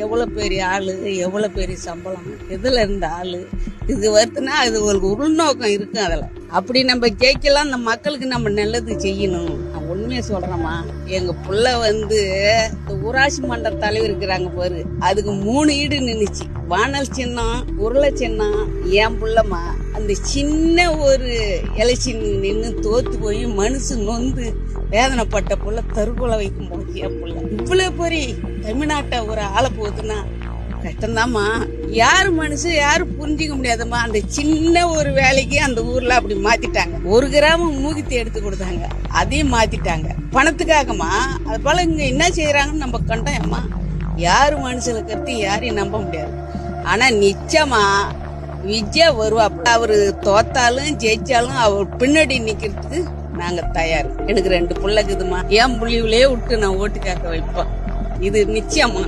எவ்வளவு பெரிய ஆளு, எவ்வளவு பெரிய சம்பளம், எதுல இருந்த ஆளு இது வருதுன்னா அது ஒரு உள்நோக்கம் இருக்கு. அதுல அப்படி நம்ம ஜெயிக்கலாம், அந்த மக்களுக்கு நம்ம நல்லது செய்யணும். நான் உண்மையை சொல்றேம்மா, எங்க புள்ள இந்த ஊராட்சி மன்ற தலைவர் இருக்கிறாங்க பாரு, அதுக்கு 3 ஈடு நின்னுச்சு. வானல் சின்னம், உருளை சின்னம். என் புள்ளமா அந்த சின்ன ஒரு எலெக்ஷன் நின்று தோத்து போய் மனசு நொந்து வேதனைப்பட்ட புள்ள தற்கொலை வைக்கும் போது என் புள்ள இவ்வளவு பெரிய தமிழ்நாட்டை ஒரு ஆளை போகுதுன்னா கஷ்டம்தாம்மா. யாரு மனசு யாரும் புரிஞ்சிக்க முடியாதம்மா. அந்த சின்ன ஒரு வேலைக்கு அந்த ஊர்ல அப்படி மாத்திட்டாங்க. 1 கிராமம் மூகித்து எடுத்து கொடுத்தாங்க, அதையும் மாத்திட்டாங்க பணத்துக்காகமா. அது போல இங்க என்ன செய்யறாங்கன்னு நம்ம கண்டோம்மா. யாரு மனுஷனை கருத்து யாரையும் நம்ப முடியாது. ஆனா நிச்சயமா விஜய் வருவா. அவரு தோத்தாலும் ஜெயிச்சாலும் அவர் பின்னாடி நிக்கிறதுக்கு நாங்க தயார். எனக்கு 2 பிள்ளைக்குதுமா, என் புள்ளிவிலேயே விட்டு நான் ஓட்டு கேட்க வைப்பேன். இது நிச்சயமா.